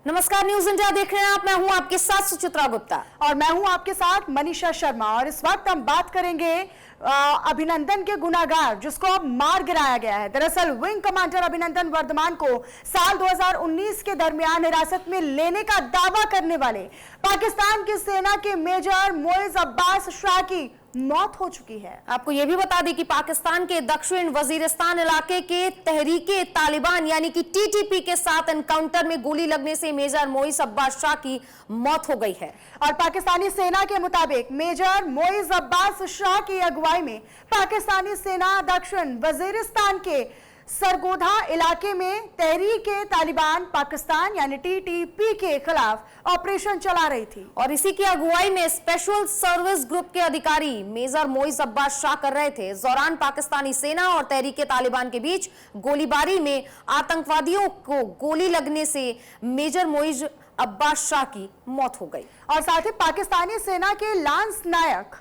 नमस्कार, news India देख रहे हैं आप। मैं हूं आपके साथ सुचित्रा गुप्ता और मैं हूं आपके साथ मनीषा शर्मा। और इस वक्त हम बात करेंगे अभिनंदन के गुनाहगार जिसको अब मार गिराया गया है। दरअसल विंग कमांडर अभिनंदन वर्धमान को साल 2019 के दरमियान हिरासत में लेने का दावा करने वाले पाकिस्तान की सेना के मेजर मोइज अब्बास शाह की मौत हो चुकी है। आपको यह भी बता दें कि पाकिस्तान के दक्षिण वजीरिस्तान इलाके के तहरीके तालिबान यानी कि टीटीपी के साथ एनकाउंटर में गोली लगने से मेजर मोइज अब्बास शाह की मौत हो गई है। और पाकिस्तानी सेना के मुताबिक मेजर मोइज अब्बास शाह की अगुवाई में पाकिस्तानी सेना दक्षिण वजीरिस्तान के सरगोधा इलाके में तहरीके तालिबान पाकिस्तान यानी टीटीपी के खिलाफ ऑपरेशन चला रही थी। और इसी की अगुवाई में स्पेशल सर्विस ग्रुप के अधिकारी मेजर मोइज अब्बास शाह कर रहे थे। इस दौरान पाकिस्तानी सेना और तहरीके तालिबान के बीच गोलीबारी में आतंकवादियों को गोली लगने से मेजर मोइज अब्बास शाह की मौत हो गई। और साथ ही पाकिस्तानी सेना के लांस नायक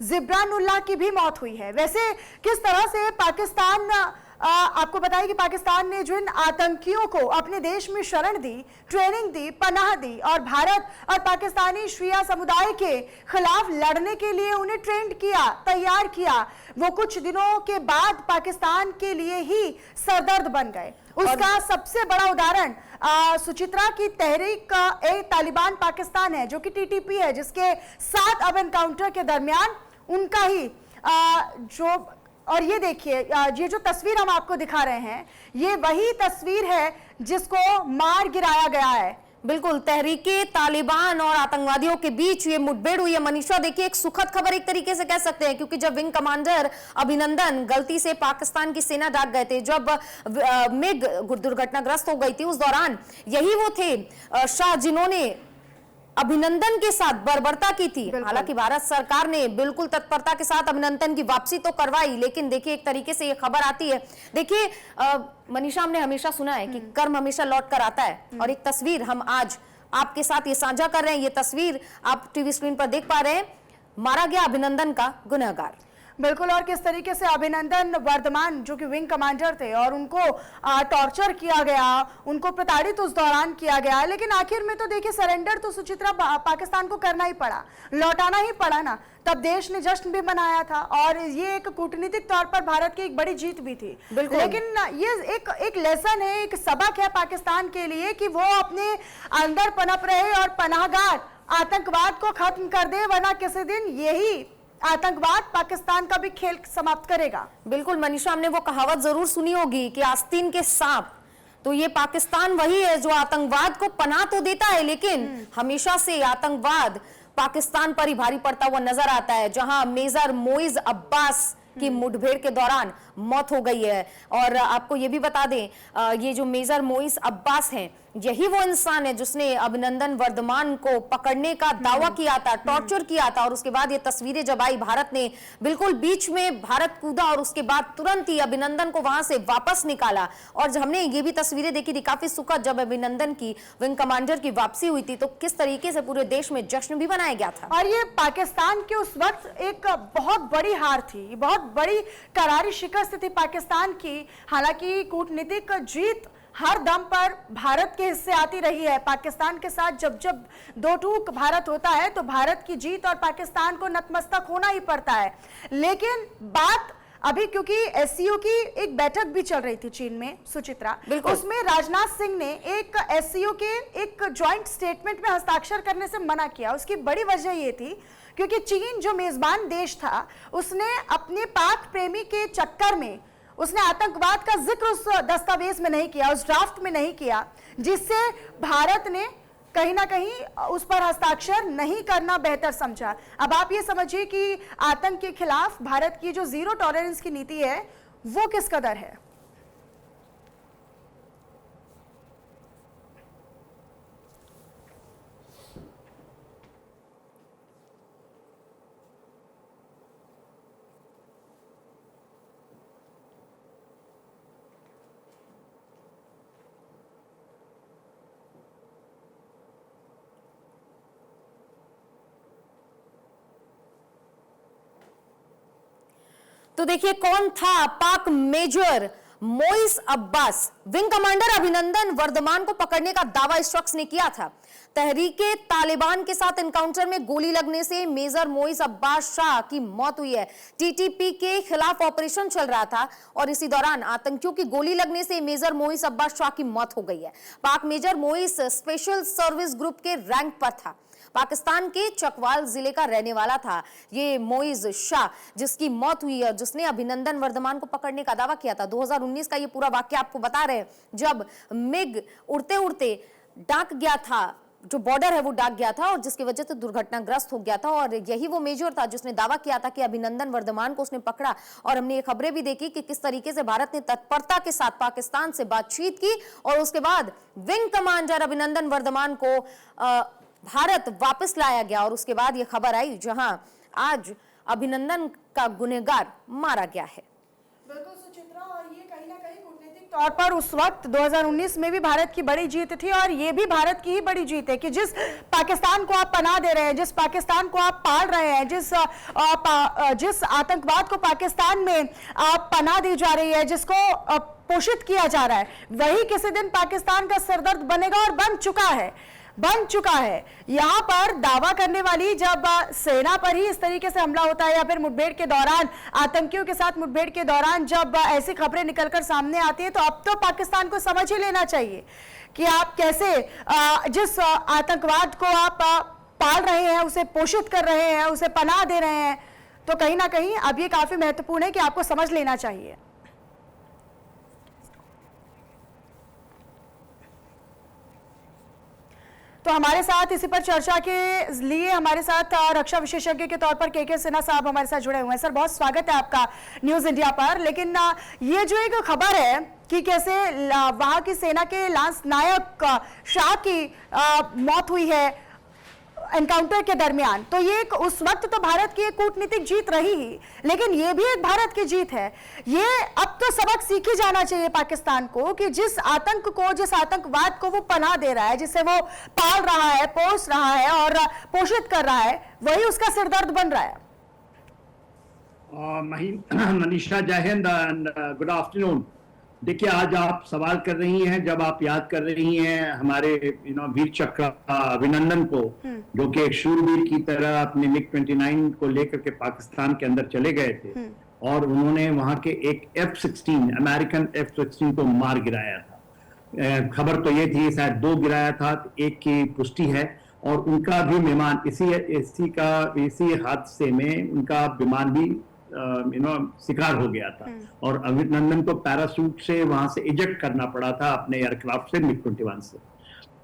जिब्रानुल्लाह की भी मौत हुई है। वैसे किस तरह से पाकिस्तान आपको बताया कि पाकिस्तान ने जो इन आतंकियों को अपने देश में शरण दी, ट्रेनिंग दी, पनाह दी और भारत और पाकिस्तानी शिया समुदाय के खिलाफ लड़ने के लिए उन्हें ट्रेंड किया, तैयार किया, वो कुछ दिनों के बाद पाकिस्तान के लिए ही सरदर्द बन गए। उसका सबसे बड़ा उदाहरण सुचित्रा की तहरीक ए तालिबान पाकिस्तान है, जो कि टीटीपी है, जिसके साथ अब एनकाउंटर के दरमियान उनका ही जो और ये देखिए, ये जो तस्वीर हम आपको दिखा रहे हैं, ये वही तस्वीर है जिसको मार गिराया गया है। बिल्कुल, तहरीके तालिबान और आतंकवादियों के बीच ये मुठभेड़ हुई है। मनीषा, देखिए, एक सुखद खबर एक तरीके से कह सकते हैं, क्योंकि जब विंग कमांडर अभिनंदन गलती से पाकिस्तान की सेना डाक गए थे, जब मिग दुर्घटनाग्रस्त हो गई थी, उस दौरान यही वो थे शाह जिन्होंने अभिनंदन के साथ बर्बरता की थी। हालांकि भारत सरकार ने बिल्कुल तत्परता के साथ अभिनंदन की वापसी तो करवाई, लेकिन देखिए एक तरीके से ये खबर आती है। देखिए मनीषा, हमने हमेशा सुना है कि कर्म हमेशा लौट कर आता है, और एक तस्वीर हम आज आपके साथ ये साझा कर रहे हैं। ये तस्वीर आप टीवी स्क्रीन पर देख पा रहे हैं, मारा गया अभिनंदन का गुनहगार। बिल्कुल, और किस तरीके से अभिनंदन वर्धमान जो कि विंग कमांडर थे और उनको टॉर्चर किया गया, उनको प्रताड़ित उस दौरान किया गया, लेकिन आखिर में तो देखिए सरेंडर तो सुचित्रा पाकिस्तान को करना ही पड़ा, लौटाना ही पड़ा ना। तब देश ने जश्न भी मनाया था और ये एक कूटनीतिक तौर पर भारत की एक बड़ी जीत भी थी। लेकिन ये एक लेसन है, एक सबक है पाकिस्तान के लिए कि वो अपने अंदर पनप रहे और पनाहगार आतंकवाद को खत्म कर दे, वरना किसी दिन यही आतंकवाद पाकिस्तान का भी खेल समाप्त करेगा। बिल्कुल मनीषा, हमने वो कहावत जरूर सुनी होगी कि आस्तीन के सांप, तो ये पाकिस्तान वही है जो आतंकवाद को पनाह तो देता है, लेकिन हमेशा से आतंकवाद पाकिस्तान पर ही भारी पड़ता हुआ नजर आता है, जहां मेजर मोइज अब्बास की मुठभेड़ के दौरान मौत हो गई है। और आपको ये भी बता दें, ये जो मेजर मोइज अब्बास हैं, यही वो इंसान है जिसने अभिनंदन वर्धमान को पकड़ने का दावा किया था, टॉर्चर किया था। और उसके बाद ये तस्वीरें जब आई, भारत ने बिल्कुल बीच में भारत कूदा और उसके बाद तुरंत ही अभिनंदन को वहां से वापस निकाला। और हमने ये भी तस्वीरें देखी थी काफी सुखद, जब अभिनंदन की विंग कमांडर की वापसी हुई थी, तो किस तरीके से पूरे देश में जश्न भी मनाया गया था। और ये पाकिस्तान के उस वक्त एक बहुत बड़ी हार थी, बहुत बड़ी करारी शिकस्त थी पाकिस्तान की। हालांकि कूटनीतिक जीत हर दम पर भारत के हिस्से आती रही है। पाकिस्तान के साथ जब जब दो टूक भारत होता है तो भारत की जीत और पाकिस्तान को नतमस्तक होना ही पड़ता है। लेकिन बात अभी, क्योंकि एससीओ की एक बैठक भी चल रही थी चीन में सुचित्रा, उसमें राजनाथ सिंह ने एक एससीओ के एक जॉइंट स्टेटमेंट में हस्ताक्षर करने से मना किया। उसकी बड़ी वजह ये थी क्योंकि चीन जो मेजबान देश था, उसने अपने पाक प्रेमी के चक्कर में उसने आतंकवाद का जिक्र उस दस्तावेज में नहीं किया, उस ड्राफ्ट में नहीं किया, जिससे भारत ने कहीं ना कहीं उस पर हस्ताक्षर नहीं करना बेहतर समझा। अब आप ये समझिए कि आतंक के खिलाफ भारत की जो जीरो टॉलरेंस की नीति है वो किस कदर है। तो देखिए कौन था Pak major Moiz Abbas wing commander Abhinandan Varthaman को पकड़ने का दावा इस शख्स ने किया था। तहरीके तालिबान के साथ एनकाउंटर में गोली लगने से मेजर मोइस अब्बास शाह की मौत हुई है। टीटीपी के खिलाफ ऑपरेशन चल रहा था और इसी दौरान आतंकियों की गोली लगने से मेजर मोइस अब्बास शाह की मौत हो गई है। Pak major Moiz special service group के रैंक पर था। पाकिस्तान के चकवाल जिले का रहने वाला था ये मोइज शाह, जिसकी मौत हुई है, जिसने अभिनंदन वर्धमान को पकड़ने का दावा किया था। 2019 का ये पूरा वाक्य आपको बता रहे हैं, जब मिग उड़ते उड़ते डाक गया था, जो बॉर्डर है वो डाक गया था और जिसकी वजह से दुर्घटनाग्रस्त हो गया था। और यही वो मेजर था जिसने दावा किया था कि अभिनंदन वर्धमान को उसने पकड़ा। और हमने ये खबरें भी देखी कि किस तरीके से भारत ने तत्परता के साथ पाकिस्तान से बातचीत की और उसके बाद विंग कमांडर अभिनंदन वर्धमान को भारत वापस लाया गया। और उसके बाद ये खबर आई जहां आज अभिनंदन का गुनहगार मारा गया है। बिल्कुल सुचित्रा, और ये कहीं ना कहीं कूटनीतिक तौर पर उस वक्त 2019 में भी भारत की बड़ी जीत थी और ये भी भारत की ही बड़ी जीत है कि जिस पाकिस्तान को आप पनाह दे रहे हैं, जिस पाकिस्तान को आप पाल रहे हैं, जिस आतंकवाद को पाकिस्तान में पनाह दी जा रही है, जिसको पोषित किया जा रहा है, वही किसी दिन पाकिस्तान का सरदर्द बनेगा और बन चुका है। यहां पर दावा करने वाली जब सेना पर ही इस तरीके से हमला होता है या फिर मुठभेड़ के दौरान, आतंकियों के साथ मुठभेड़ के दौरान जब ऐसी खबरें निकलकर सामने आती है, तो अब तो पाकिस्तान को समझ ही लेना चाहिए कि आप कैसे जिस आतंकवाद को आप पाल रहे हैं, उसे पोषित कर रहे हैं, उसे पनाह दे रहे हैं। तो कहीं ना कहीं अब ये काफी महत्वपूर्ण है कि आपको समझ लेना चाहिए। तो हमारे साथ इसी पर चर्चा के लिए हमारे साथ रक्षा विशेषज्ञ के तौर पर के सिन्हा साहब हमारे साथ जुड़े हुए हैं। सर, बहुत स्वागत है आपका न्यूज इंडिया पर। लेकिन ये जो एक खबर है कि कैसे वहां की सेना के लांस नायक शाह की मौत हुई है एनकाउंटर के दरमियान, तो ये एक उस वक्त तो भारत की एक कूटनीतिक जीत रही ही, लेकिन ये भी एक भारत की जीत है। ये अब तो सबक सीखी जाना चाहिए पाकिस्तान को कि जिस आतंक को, जिस आतंकवाद को वो पनाह दे रहा है, जिसे वो पाल रहा है, पोस रहा है और पोषित कर रहा है, वही उसका सिरदर्द बन रहा है। मनीषा, जय हिंद एंड गुड आफ्टरनून। देखिए, आज आप सवाल कर रही हैं, जब आप याद कर रही हैं हमारे वीर चक्र अभिनंदन को, जो कि एक शूरवीर की तरह अपने मिग-29 को लेकर के पाकिस्तान के अंदर चले गए थे और उन्होंने वहां के एक F-16 अमेरिकन F-16 को मार गिराया था। खबर तो ये थी शायद 2 गिराया था, एक की पुष्टि है। और उनका भी विमान इसी हादसे में उनका विमान भी शिकार हो गया था और अभिनंदन को पैराशूट से वहां से इजेक्ट करना पड़ा था अपने एयरक्राफ्ट से, मिग-21 से।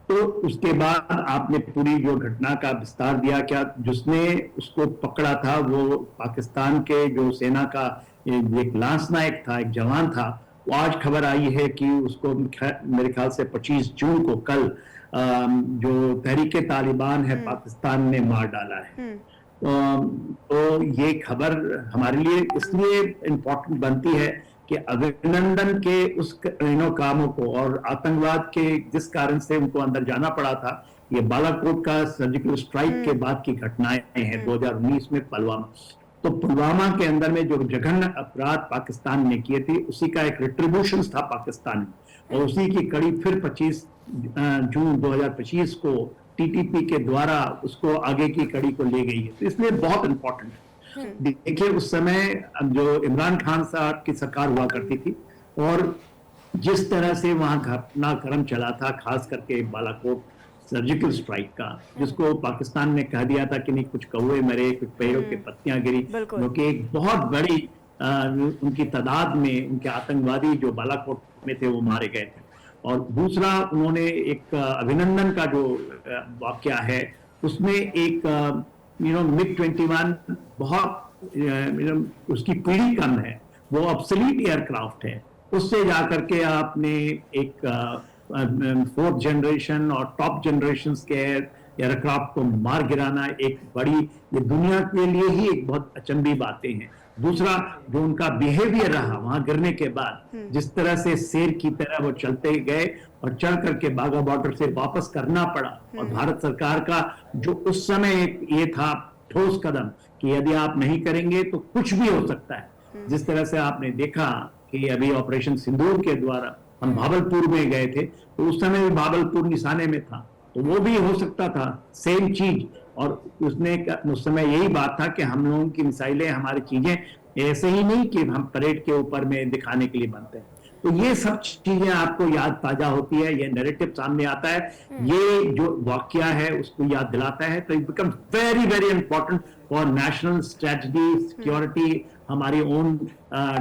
तो उसके बाद आपने पूरी जो घटना का विस्तार दिया, क्या जिसने उसको पकड़ा था वो पाकिस्तान के जो सेना का एक लांस नायक था, एक जवान था। वो आज खबर आई है कि उसको मेरे ख्याल से 25 जून को कल जो तहरीके तालिबान है पाकिस्तान ने मार डाला है। तो ये खबर हमारे लिए इसलिए इम्पोर्टेंट बनती है कि अभिनंदन के उस कामों को और आतंकवाद के जिस कारण से उनको अंदर जाना पड़ा था, ये बालाकोट का सर्जिकल स्ट्राइक के बाद की घटनाएं हैं 2019 में पुलवामा। तो पुलवामा के अंदर में जो जघन्य अपराध पाकिस्तान ने किए थे, उसी का एक रिट्रीब्यूशन था पाकिस्तान में, और उसी की कड़ी फिर 25 जून 2025 को टीटीपी के द्वारा उसको आगे की कड़ी को ले गई है। तो इसलिए बहुत इंपॉर्टेंट है। देखिए, उस समय जो इमरान खान साहब की सरकार हुआ करती थी और जिस तरह से वहां घटनाक्रम चला था, खास करके बालाकोट सर्जिकल स्ट्राइक का, जिसको पाकिस्तान ने कह दिया था कि नहीं, कुछ कौवे मरे, कुछ पेड़ों की पत्तियां गिरी, क्योंकि एक बहुत बड़ी उनकी तादाद में उनके आतंकवादी जो बालाकोट में थे वो मारे गए थे। और दूसरा, उन्होंने एक अभिनंदन का जो वाकया है उसमें एक मिग-21 बहुत उसकी पीढ़ी कम है, वो ऑब्सोलीट एयरक्राफ्ट है, उससे जाकर के आपने एक 4th जनरेशन और टॉप जनरेशन के एयरक्राफ्ट को मार गिराना एक बड़ी, ये दुनिया के लिए ही एक बहुत अचंभी बातें हैं। दूसरा, जो उनका बिहेवियर रहा वहां गिरने के बाद, जिस तरह से शेर की तरह वो चलते गए और चढ़ करके बाघा बॉर्डर से वापस करना पड़ा, और भारत सरकार का जो उस समय ये था ठोस कदम कि यदि आप नहीं करेंगे तो कुछ भी हो सकता है। जिस तरह से आपने देखा कि अभी ऑपरेशन सिंदूर के द्वारा हम भागलपुर में गए थे, तो उस समय भी भागलपुर निशाने में था, तो वो भी हो सकता था सेम चीज। और उसने उस समय यही बात था कि हम लोगों की मिसाइलें, हमारी चीजें ऐसे ही नहीं कि हम परेड के ऊपर में दिखाने के लिए बनते हैं। तो ये सब चीजें आपको याद ताजा होती है, ये नैरेटिव सामने आता है, ये जो वाकया है उसको याद दिलाता है। तो it becomes very very important for national strategy, security, हमारी ओन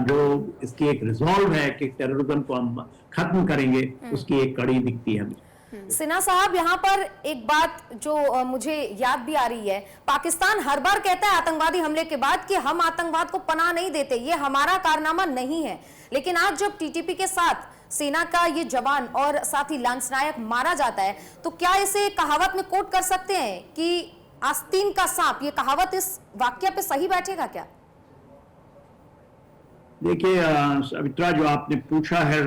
जो इसकी एक रिजॉल्व है कि टेररिज्म को हम खत्म करेंगे, उसकी एक कड़ी दिखती है हमें। सिन्हा साहब, यहाँ पर एक बात जो मुझे याद भी आ रही है, पाकिस्तान हर बार कहता है आतंकवादी हमले के बाद कि हम आतंकवाद को पनाह नहीं देते, ये हमारा कारनामा नहीं है। लेकिन आज जब टीटीपी के साथ सेना का ये जवान और साथ ही लांसनायक मारा जाता है, तो क्या इसे कहावत में कोट कर सकते हैं कि आस्तीन का सांप, ये कहावत इस वाक्य पे सही बैठेगा क्या? देखिए सवित्रा, जो आपने पूछा है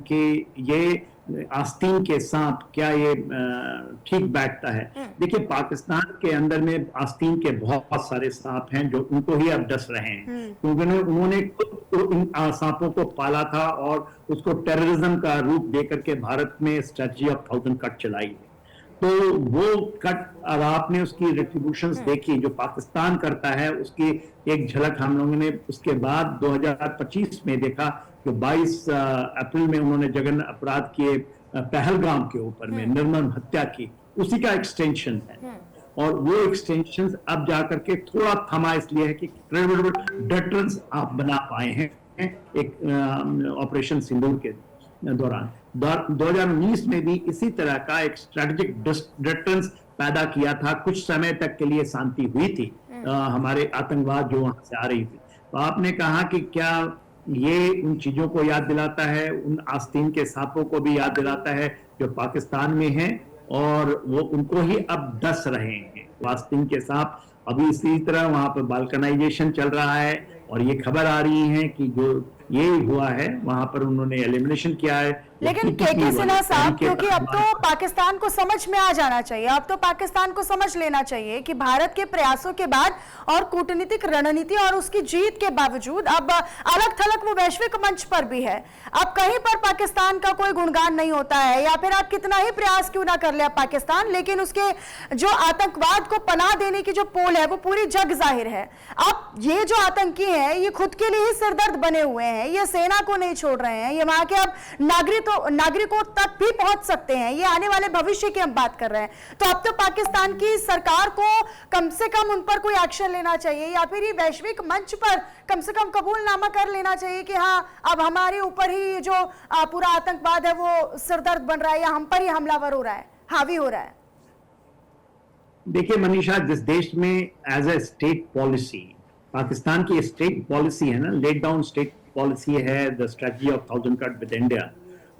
कि ये आस्तीन के सांप, क्या ये ठीक बैठता है? देखिए, पाकिस्तान के अंदर में आस्तीन के बहुत सारे सांप हैं जो उनको ही अब डस रहे हैं, क्योंकि उन्होंने खुद इन सांपों को पाला था और उसको टेररिज्म का रूप देकर के भारत में स्ट्रेटजी ऑफ 1000 कट चलाई है। तो वो कट, अब आपने उसकी रेट्रीब्यूशंस देखी जो पाकिस्तान करता है, उसकी एक झलक हम लोगों ने उसके बाद 2025 में देखा कि 22 अप्रैल में उन्होंने जघन्य अपराध किए पहलगाम के ऊपर में, निर्मम हत्या की, उसी का एक्सटेंशन है। और वो एक्सटेंशन अब जाकर के थोड़ा थमा इसलिए है कि क्रेडिबल डिटरेंस आप बना पाए हैं एक ऑपरेशन सिंदूर के दौरान। 2019 में भी इसी तरह का एक स्ट्रेटेजिक डिटरेंस पैदा किया था, कुछ समय तक के लिए शांति हुई थी हमारे आतंकवाद जो वहां से आ रही थी। तो आपने कहा कि क्या ये उन चीजों को याद दिलाता है, उन आस्तीन के सांपों को भी याद दिलाता है जो पाकिस्तान में हैं और वो उनको ही अब डस रहे हैं। आस्तीन के सांप अभी इसी तरह वहां पर बाल्कनाइजेशन चल रहा है और ये खबर आ रही है कि जो ये हुआ है वहां पर उन्होंने एलिमिनेशन किया है। लेकिन के सिन्हा साहब, क्योंकि अब तो पाकिस्तान को समझ में आ जाना चाहिए, अब तो पाकिस्तान को समझ लेना चाहिए कि भारत के प्रयासों के बाद और कूटनीतिक रणनीति और उसकी जीत के बावजूद अब अलग थलग वो वैश्विक मंच पर भी है। अब कहीं पर पाकिस्तान का कोई गुणगान नहीं होता है, या फिर आप कितना ही प्रयास क्यों ना कर ले पाकिस्तान, लेकिन उसके जो आतंकवाद को पनाह देने की जो पोल है वो पूरी जग जाहिर है। अब ये जो आतंकी है ये खुद के लिए ही सिरदर्द बने हुए हैं, ये सेना को नहीं छोड़ रहे हैं, ये वहां के अब नागरिकों तक भी पहुंच सकते हैं, ये आने वाले भविष्य की हम बात कर रहे हैं। तो अब तो पाकिस्तान की सरकार को कम से कम उन पर कोई एक्शन लेना चाहिए, या फिर ये वैश्विक मंच पर कम से कम कबूलनामा कर लेना चाहिए कि हाँ, अब हमारे ऊपर ही जो पूरा आतंकवाद है वो सिरदर्द बन रहा है, या हम पर ही हमलावर हो रहा है, हावी हो रहा है। देखिए मनीषा, जिस देश में as a state policy, Pakistan की स्टेट पॉलिसी है ना, लेट डाउन स्टेट पॉलिसी है, the strategy of 1000 cut with India,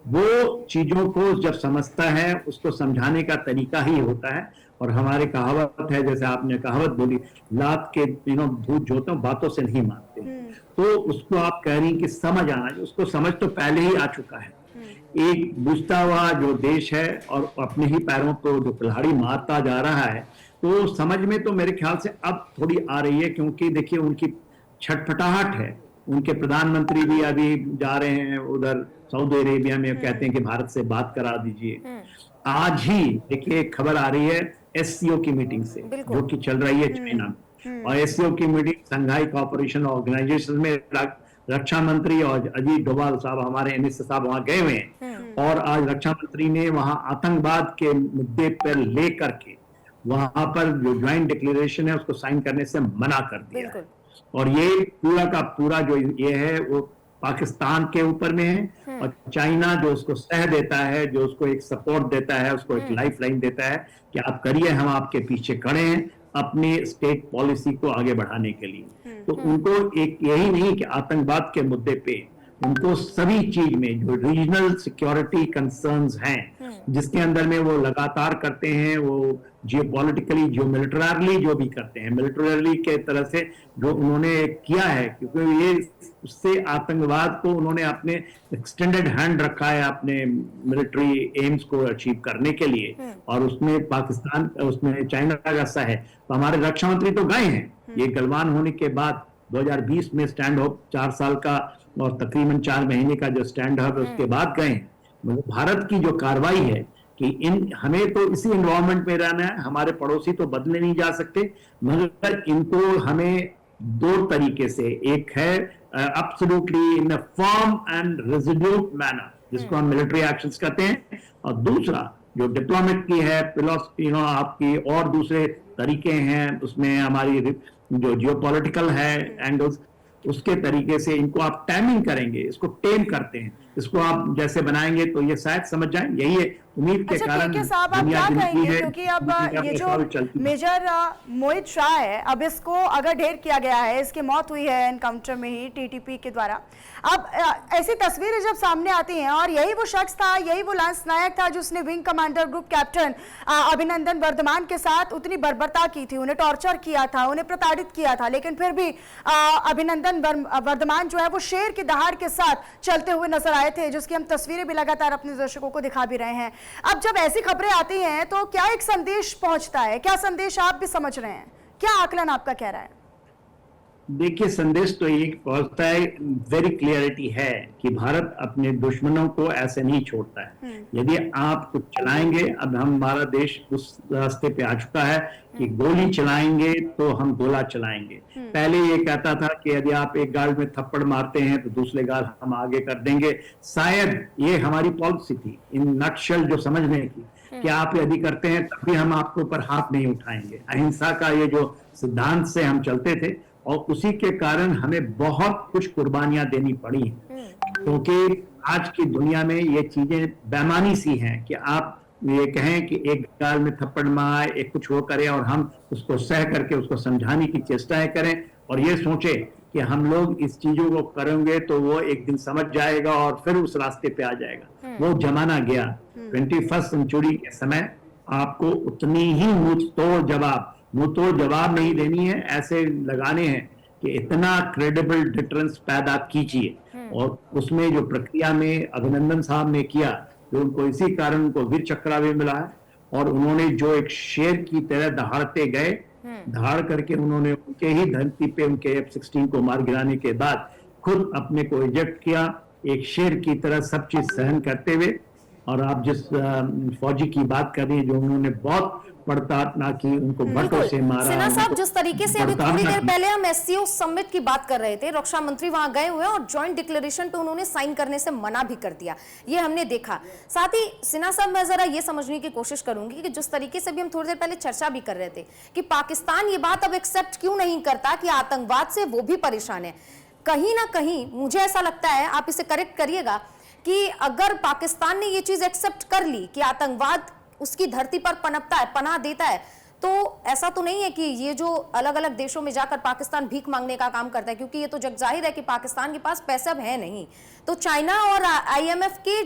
वो चीजों को जब समझता है उसको समझाने का तरीका ही होता है। और हमारे कहावत है, जैसे आपने कहावत बोली, लात के भूत जोते बातों से नहीं मानते, तो उसको आप कह रही कि समझ आना, उसको समझ तो पहले ही आ चुका है। एक बुझता हुआ जो देश है और अपने ही पैरों को जो कुल्हाड़ी मारता जा रहा है, तो समझ में तो मेरे ख्याल से अब थोड़ी आ रही है, क्योंकि देखिए उनकी छटपटाहट है। उनके प्रधानमंत्री भी अभी जा रहे हैं उधर सऊदी अरेबिया में, कहते हैं कि भारत से बात करा दीजिए। आज ही देखिए खबर आ रही है एससीओ की मीटिंग से, जो कि चल रही है चाइना में, और एससीओ की मीटिंग संघाई कोऑपरेशन ऑर्गेनाइजेशन में रक्षा मंत्री और अजीत डोभाल साहब, हमारे एमएस साहब वहां गए हुए हैं, और आज रक्षा मंत्री ने वहां आतंकवाद के मुद्दे पर लेकर के वहां पर जो ज्वाइंट डिक्लेरेशन है उसको साइन करने से मना कर दिया है। और ये पूरा का पूरा जो ये है वो पाकिस्तान के ऊपर में है, और चाइना जो उसको सह देता है, जो उसको एक सपोर्ट देता है, उसको एक लाइफ लाइन देता है कि आप करिए, हम आपके पीछे खड़े हैं अपने स्टेट पॉलिसी को आगे बढ़ाने के लिए। तो उनको एक यही नहीं कि आतंकवाद के मुद्दे पे, उनको सभी चीज में जो रीजनल सिक्योरिटी कंसर्न्स हैं, जिसके अंदर में वो लगातार करते हैं, वो जियोपॉलिटिकली, जियो मिलिटरली जो भी करते हैं, मिलिटरली के तरह से जो उन्होंने किया है, क्योंकि ये उससे आतंकवाद को उन्होंने अपने एक्सटेंडेड हैंड रखा है अपने मिलिट्री एम्स को अचीव करने के लिए, और उसमें पाकिस्तान, उसमें चाइना का हिस्सा है। तो हमारे रक्षा मंत्री तो गए हैं, ये गलवान होने के बाद 2020 में स्टैंड होप 4 साल का और तकरीबन 4 महीने का जो स्टैंड है उसके बाद गए हैं। मगर भारत की जो कार्रवाई है कि हमें तो इसी एनवायरमेंट में रहना है, हमारे पड़ोसी तो बदले नहीं जा सकते, मगर इनको हमें 2 तरीके से, एक है absolutely in a firm and resolute manner जिसको हम मिलिट्री एक्शंस कहते हैं, और दूसरा जो डिप्लोमेट की है फिलॉसफी आपकी और दूसरे तरीके हैं, उसमें हमारी जो जियोपॉलिटिकल है एंगल्स, उसके तरीके से इनको आप टैमिंग करेंगे, इसको टेम करते हैं, इसको आप जैसे बनाएंगे तो ये शायद समझ जाए। यही है उम्मीद के कारण साहब आप क्या कहेंगे, क्योंकि अब ये जो मेजर मोहित शाह है, अब इसको अगर ढेर किया गया है, इसकी मौत हुई है एनकाउंटर में ही टीटीपी के द्वारा। अब ऐसी तस्वीरें जब सामने आती हैं और यही वो शख्स था, यही वो लांस नायक था जिसने wing commander group captain Abhinandan Varthaman के साथ उतनी बर्बरता की थी, उन्हें टॉर्चर किया था, उन्हें प्रताड़ित किया था, लेकिन फिर भी अभिनंदन वर्धमान जो है वो शेर की दहाड़ के साथ चलते हुए नजर आए थे, जिसकी हम तस्वीरें भी लगातार अपने दर्शकों को दिखा भी रहे हैं। अब जब ऐसी खबरें आती हैं तो क्या एक संदेश पहुंचता है, क्या संदेश आप भी समझ रहे हैं, क्या आकलन आपका कह रहा है? देखिए, संदेश तो ये पहुंचता है, वेरी क्लियरिटी है कि भारत अपने दुश्मनों को ऐसे नहीं छोड़ता है। यदि आप कुछ चलाएंगे, अब हमारा देश उस रास्ते पे आ चुका है कि गोली चलाएंगे तो हम गोला चलाएंगे। पहले ये कहता था कि यदि आप एक गाल में थप्पड़ मारते हैं तो दूसरे गाल हम आगे कर देंगे। शायद ये हमारी पॉलिसी थी इन नटशेल जो समझने की, कि आप यदि करते हैं तभी हम आपके ऊपर हाथ नहीं उठाएंगे। अहिंसा का ये जो सिद्धांत से हम चलते थे और उसी के कारण हमें बहुत कुछ कुर्बानियां देनी पड़ी हैं, क्योंकि आज की दुनिया में ये चीजें बेमानी सी हैं कि आप ये कहें कि एक गाल में थप्पड़ मारे, एक कुछ वो करे और हम उसको सह करके उसको समझाने की चेष्टाएं करें और ये सोचे कि हम लोग इस चीजों को करेंगे तो वो एक दिन समझ जाएगा और फिर उस रास्ते पे आ जाएगा। वो जमाना गया। 21st सेंचुरी के समय आपको उतनी ही मुंह तोड़ जवाब नहीं देनी है, ऐसे लगाने हैं कि इतना क्रेडिबल डिटरेंस पैदा कीजिए। और उसमें जो प्रक्रिया में अभिनंदन साहब ने किया, जो उनको इसी कारण उनको वीर चक्र भी मिला है, और उन्होंने जो एक शेर की तरह दहाड़ते गए, दहाड़ करके उन्होंने उनके ही धरती पे उनके F-16 को मार गिराने के बाद खुद अपने को इजेक्ट किया, एक शेर की तरह सब चीज सहन करते हुए। और आप जिस फौजी की बात कर रही है जो उन्होंने बहुत पड़ताड़ना की, उनको बटों से मारा। सिन्हा साहब, जिस तरीके से अभी थोड़ी देर पहले हम SCO समिट की बात कर रहे थे, रक्षा मंत्री वहां गए हुए और जॉइंट डिक्लेरेशन पे उन्होंने साइन करने से मना भी कर दिया, ये हमने देखा। साथ ही सिन्हा साहब, मैं जरा ये समझने की कोशिश करूंगी कि जिस तरीके से भी हम थोड़ी देर पहले चर्चा भी कर रहे थे कि पाकिस्तान ये बात अब एक्सेप्ट क्यों नहीं करता कि आतंकवाद से वो भी परेशान है। कहीं ना कहीं मुझे ऐसा लगता है, आप इसे करेक्ट करिएगा, कि अगर पाकिस्तान ने ये चीज एक्सेप्ट कर ली कि आतंकवाद उसकी धरती पर पनपता है, पनाह देता है, तो ऐसा तो नहीं है कि ये जो अलग अलग देशों में जाकर पाकिस्तान भीख मांगने का काम करता है, क्योंकि ये तो जग जाहिर है कि पाकिस्तान के पास पैसा अब है नहीं। तो चाइना और IMF के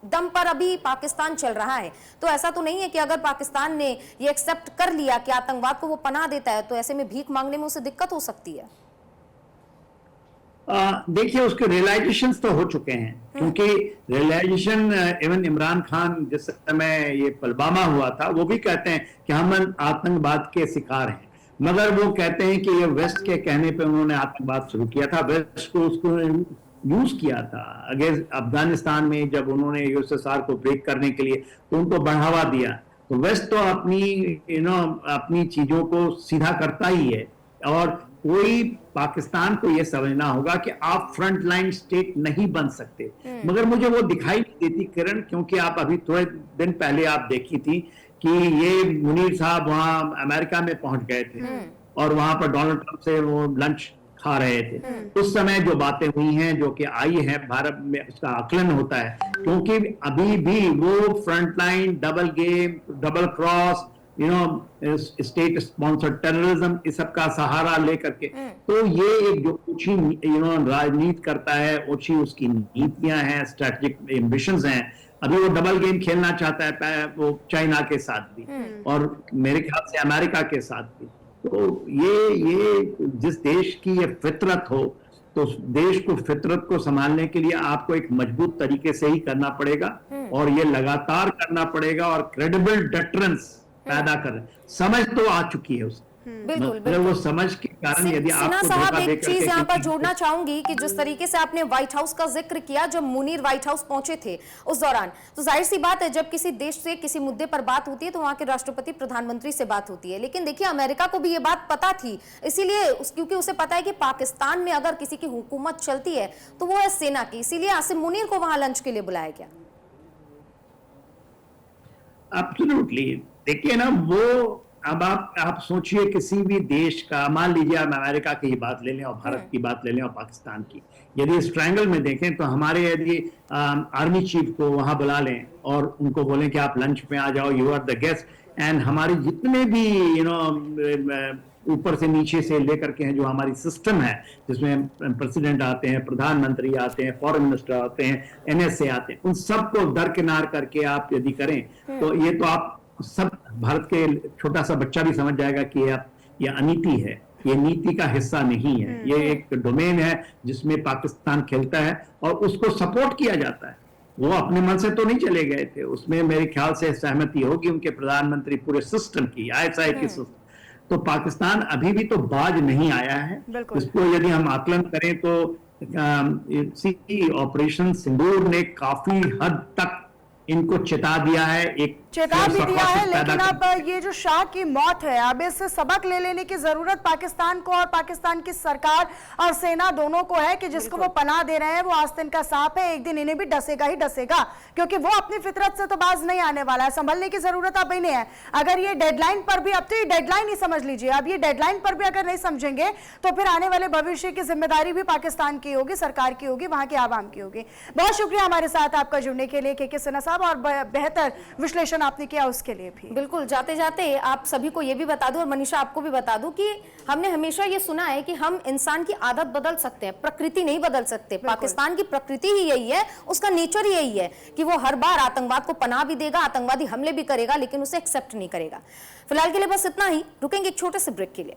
दम पर अभी पाकिस्तान चल रहा है। तो ऐसा तो नहीं है कि अगर पाकिस्तान ने ये एक्सेप्ट कर लिया कि आतंकवाद को वो पनाह देता है, तो ऐसे में भीख मांगने में उसे दिक्कत हो सकती है। देखिए, उसके रियलाइजेशंस तो हो चुके हैं, क्योंकि रियलाइजेशन इवन इमरान खान जिस समय ये पुलवामा हुआ था, वो भी कहते हैं कि हम आतंकवाद के शिकार हैं, मगर वो कहते हैं कि ये वेस्ट के कहने पे उन्होंने आतंकवाद शुरू किया था, वेस्ट को उसको यूज किया था अगेंस्ट अफगानिस्तान में। जब उन्होंने USSR को ब्रेक करने के लिए तो उनको बढ़ावा दिया, तो वेस्ट तो अपनी चीजों को सीधा करता ही है। और कोई पाकिस्तान को यह समझना होगा कि आप फ्रंट लाइन स्टेट नहीं बन सकते, मगर मुझे वो दिखाई नहीं देती किरण, क्योंकि आप अभी थोड़े दिन पहले आप देखी थी कि ये मुनीर साहब वहां अमेरिका में पहुंच गए थे और वहां पर डोनाल्ड ट्रंप से वो लंच खा रहे थे। उस समय जो बातें हुई हैं, जो कि आई है भारत में, उसका आकलन होता है, क्योंकि अभी भी वो front line, double game, double cross, state sponsored terrorism, इस सब का सहारा लेकर के, तो ये एक जो ऊंची राजनीति करता है, ऊंची उसकी नीतियां हैं, स्ट्रेटेजिक एम्बिशंस हैं। अभी वो डबल गेम खेलना चाहता है, वो चाइना के साथ भी और मेरे ख्याल से अमेरिका के साथ भी। तो ये जिस देश की ये फितरत हो, तो देश को, फितरत को संभालने के लिए आपको एक मजबूत तरीके से ही करना पड़ेगा और ये लगातार करना पड़ेगा और क्रेडिबल डिटरेंस पैदा कर। समझ तो आ चुकी है उसकी, बिल्कुल मतलब बिल्कुल। वो समझ के कारण यदि सिन्हा आपको साहब, धोखा एक देकर चीज के यहाँ पर किसी जोड़ना को- चाहूंगी कि जिस तरीके से आपने व्हाइट हाउस का जिक्र किया, जब मुनीर व्हाइट हाउस पहुंचे थे उस दौरान, तो जाहिर सी बात है जब किसी देश से किसी मुद्दे पर बात होती है तो वहां के राष्ट्रपति प्रधानमंत्री से बात होती है। लेकिन देखिए अमेरिका को भी ये बात पता थी, इसीलिए क्योंकि उसे पता है कि पाकिस्तान में अगर किसी की हुकूमत चलती है तो वो है सेना की, इसीलिए आसिम मुनीर को वहां लंच के लिए बुलाया गया। एब्सोल्युटली। देखिए ना, वो अब आप सोचिए किसी भी देश का, मान लीजिए आप अमेरिका की ही बात ले लें और भारत की बात ले लें और पाकिस्तान की, यदि इस ट्रायंगल में देखें तो हमारे यदि आर्मी चीफ को वहां बुला लें और उनको बोलें कि आप लंच में आ जाओ, you are the guest, and हमारी जितने भी ऊपर से नीचे से लेकर के हैं जो हमारी सिस्टम है, जिसमें प्रेसिडेंट आते हैं, प्रधानमंत्री आते हैं, फॉरेन मिनिस्टर आते हैं, एनएसए आते हैं, उन सबको दरकिनार करके आप यदि करें तो ये तो आप सब भारत के छोटा सा बच्चा भी समझ जाएगा कि ये अनीति है, ये नीति का हिस्सा नहीं है, ये एक डोमेन है जिसमें पाकिस्तान खेलता है और उसको सपोर्ट किया जाता है। वो अपने मन से तो नहीं चले गए थे, उसमें मेरे ख्याल से सहमति होगी उनके प्रधानमंत्री पूरे सिस्टम की, आईएसआई की सिस्टम। तो पाकिस्तान अभी भी तो बाज नहीं आया है। इसको यदि हम आकलन करें तो ऑपरेशन सिंदूर ने काफी हद तक इनको चेता दिया है, एक चेता भी दिया है, लेकिन अब ये जो शाह की मौत है, अब इससे सबक ले लेने की जरूरत पाकिस्तान को और पाकिस्तान की सरकार और सेना दोनों को है कि जिसको वो पनाह दे रहे हैं वो आस्तीन का सांप है, एक दिन इन्हें भी डसेगा ही डसेगा, क्योंकि वो अपनी फितरत से तो बाज नहीं आने वाला है। संभलने की जरूरत अब इन्हें है। अगर ये डेडलाइन पर भी, अब तो ये डेडलाइन ही समझ लीजिए, अब ये डेडलाइन पर भी अगर नहीं समझेंगे तो फिर आने वाले भविष्य की जिम्मेदारी भी पाकिस्तान की होगी, सरकार की होगी, वहां के आवाम की होगी। बहुत शुक्रिया हमारे साथ आपका जुड़ने के लिए के सिन्हा साहब, और बेहतर विश्लेषण आपने किया उसके लिए भी। बिल्कुल, जाते जाते आप सभी को ये भी बता दूं और मनीषा आपको भी बता दूं कि हमने हमेशा ये सुना है कि हम इंसान की आदत बदल सकते हैं, प्रकृति नहीं बदल सकते। पाकिस्तान की प्रकृति ही यही है, उसका नेचर ही यही है कि वो हर बार आतंकवाद को पनाह भी देगा, आतंकवादी हमले भी करेगा, लेकिन उसे एक्सेप्ट नहीं करेगा। फिलहाल के लिए बस इतना ही, रुकेंगे एक छोटे से ब्रेक के लिए।